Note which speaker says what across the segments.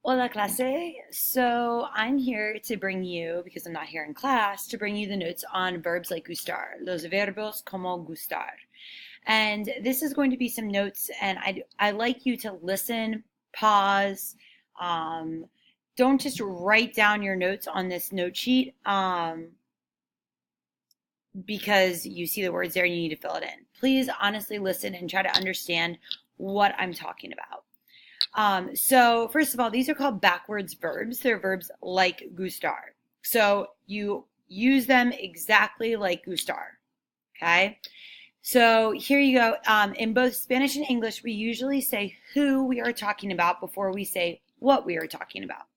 Speaker 1: Hola clase. So I'm here to bring you, because I'm not here in class, to bring you the notes on verbs like gustar, los verbos como gustar. And this is going to be some notes, and I like you to listen, pause. Um, don't just write down your notes on this note sheet because you see the words there and you need to fill it in. Please honestly listen and try to understand what I'm talking about. So first of all, these are called backwards verbs. They're verbs like gustar. So you use them exactly like gustar. Okay. So here you go. In both Spanish and English, we usually say who we are talking about before we say what we are talking about.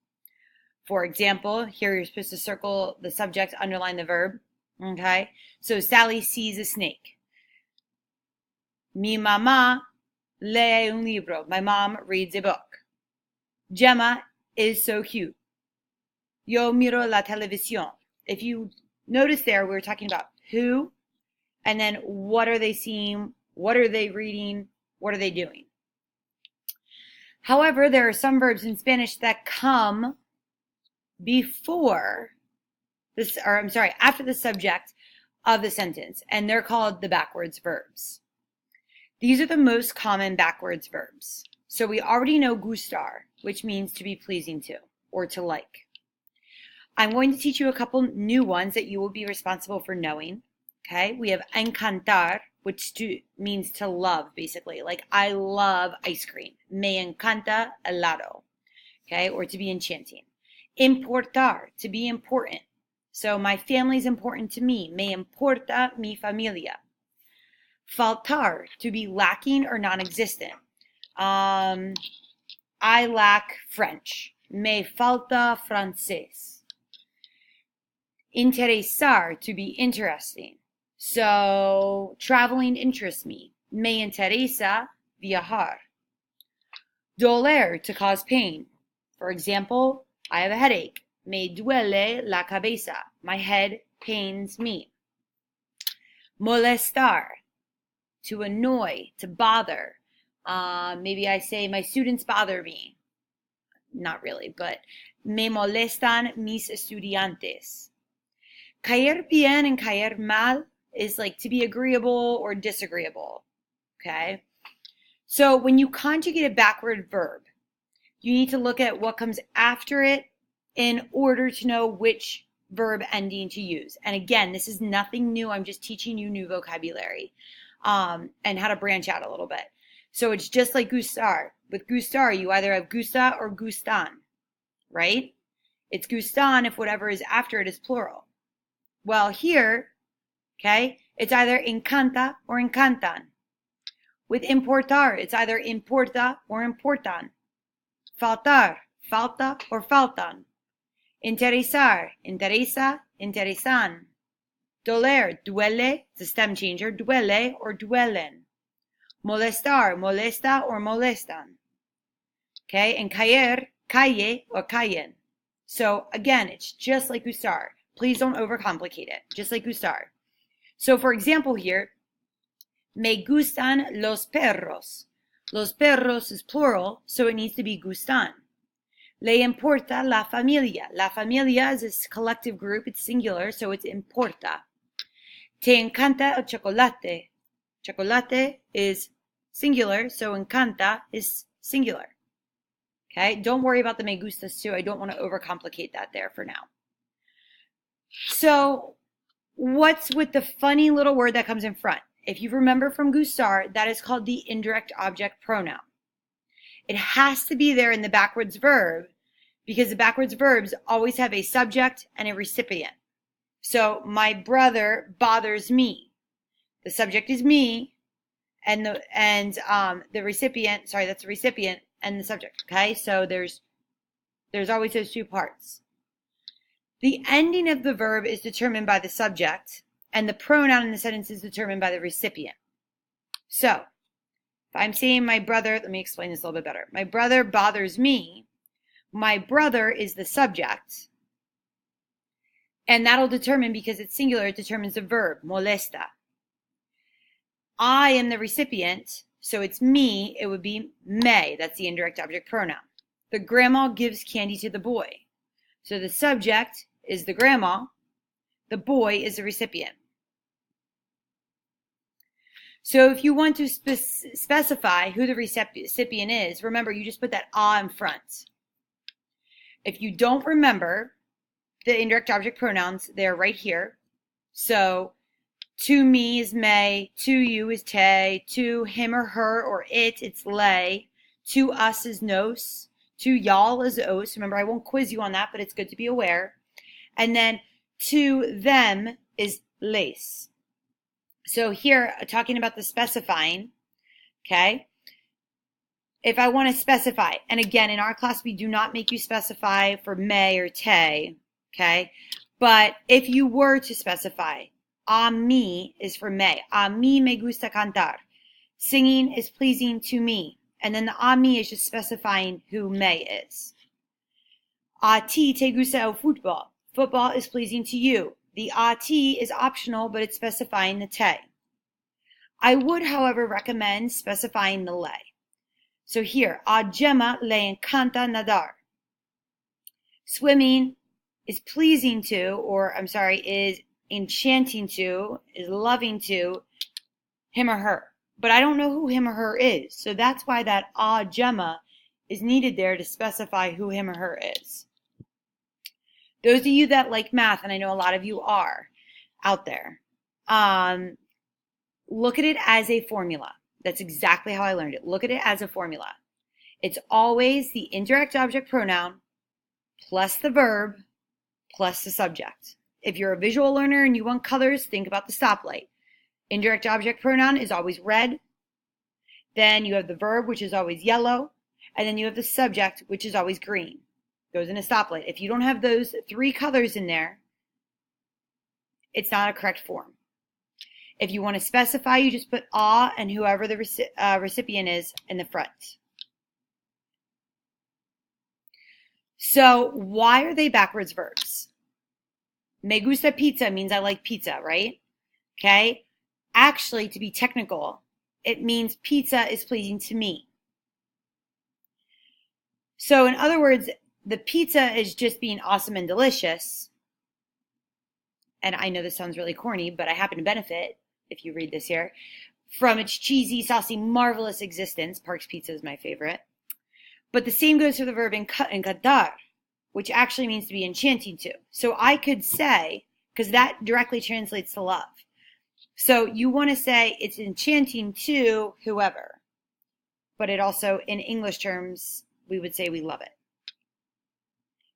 Speaker 1: For example, here you're supposed to circle the subject, underline the verb. Okay. So Sally sees a snake. Mi mamá lee un libro. My mom reads a book. Gemma is so cute. Yo miro la televisión. If you notice there, we were talking about who, and then what are they seeing, what are they reading, what are they doing. However, there are some verbs in Spanish that come before this, or I'm sorry, after the subject of the sentence, and they're called the backwards verbs. These are the most common backwards verbs. So we already know gustar, which means to be pleasing to or to like. I'm going to teach you a couple new ones that you will be responsible for knowing. Okay, we have encantar, which means to love, basically. Like, I love ice cream. Me encanta helado. Okay, or to be enchanting. Importar, to be important. So my family is important to me. Me importa mi familia. Faltar, to be lacking or non-existent. I lack French. Me falta francés. Interesar, to be interesting. So traveling interests me. Me interesa viajar. Doler, to cause pain. For example, I have a headache. Me duele la cabeza. My head pains me. Molestar, to annoy, to bother. Maybe I say my students bother me. Not really, but me molestan mis estudiantes. Caer bien and caer mal is like to be agreeable or disagreeable. Okay? So when you conjugate a backward verb, you need to look at what comes after it in order to know which verb ending to use. And again, this is nothing new. I'm just teaching you new vocabulary and how to branch out a little bit. So it's just like gustar. With gustar, you either have gusta or gustan, right? It's gustan if whatever is after it is plural. Well, here, okay, it's either encanta or encantan. With importar, it's either importa or importan. Faltar, falta or faltan. Interesar, interesa, interesan. Doler, duele, it's a stem changer, duele or duelen. Molestar, molesta or molestan. Okay, and caer, calle or callen. So again, it's just like gustar. Please don't overcomplicate it, just like gustar. So for example here, me gustan los perros. Los perros is plural, so it needs to be gustan. Le importa la familia. La familia is a collective group, it's singular, so it's importa. Te encanta el chocolate. Chocolate is singular, so encanta is singular. Okay, don't worry about the me gustas too. I don't want to overcomplicate that there for now. So what's with the funny little word that comes in front? If you remember from gustar, that is called the indirect object pronoun. It has to be there in the backwards verb because the backwards verbs always have a subject and a recipient. So my brother bothers me. The subject is me, and the recipient. Sorry, that's the recipient and the subject. Okay, so there's always those two parts. The ending of the verb is determined by the subject, and the pronoun in the sentence is determined by the recipient. So, if I'm saying my brother, let me explain this a little bit better. My brother bothers me. My brother is the subject, and that'll determine, because it's singular, it determines the verb, molesta. I am the recipient, so it's me, it would be me, that's the indirect object pronoun. The grandma gives candy to the boy. So the subject is the grandma. The boy is the recipient. So if you want to specify who the recipient is, remember you just put that "a" in front. If you don't remember the indirect object pronouns, they're right here. So to me is me, to you is te, to him or her or it's lay, to us is nos, to y'all is os. Remember, I won't quiz you on that, but it's good to be aware. And then to them is les. So here, talking about the specifying, okay? If I want to specify, and again, in our class, we do not make you specify for me or te, okay? But if you were to specify, a mí is for me. A mí me gusta cantar. Singing is pleasing to me. And then the a mí is just specifying who me is. A ti te gusta el fútbol. Football is pleasing to you. The a ti is optional, but it's specifying the te. I would, however, recommend specifying the le. So here, a Gemma le encanta nadar. Swimming is pleasing to, or I'm sorry, is enchanting to, is loving to him or her. But I don't know who him or her is. So that's why that a Gemma is needed there to specify who him or her is. Those of you that like math, and I know a lot of you are out there, look at it as a formula. That's exactly how I learned it. Look at it as a formula. It's always the indirect object pronoun plus the verb plus the subject. If you're a visual learner and you want colors, think about the stoplight. Indirect object pronoun is always red. Then you have the verb, which is always yellow. And then you have the subject, which is always green. Goes in a stoplight. If you don't have those three colors in there, it's not a correct form. If you want to specify, you just put a and whoever the recipient is in the front. So why are they backwards verbs? Me gusta pizza means I like pizza, right? Okay. Actually, to be technical, it means pizza is pleasing to me. So in other words, the pizza is just being awesome and delicious. And I know this sounds really corny, but I happen to benefit, if you read this here, from its cheesy, saucy, marvelous existence. Park's Pizza is my favorite. But the same goes for the verb encantar, which actually means to be enchanting to. So I could say, because that directly translates to love. So you want to say it's enchanting to whoever. But it also, in English terms, we would say we love it.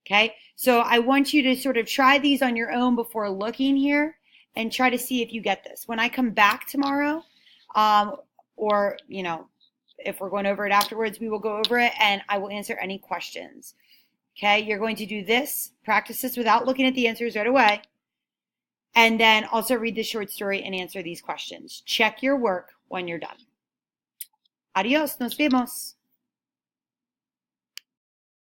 Speaker 1: Okay, so I want you to sort of try these on your own before looking here and try to see if you get this. When I come back tomorrow, or, you know, if we're going over it afterwards, we will go over it and I will answer any questions. Okay, you're going to do this, practice this without looking at the answers right away, and then also read the short story and answer these questions. Check your work when you're done. Adios, nos vemos.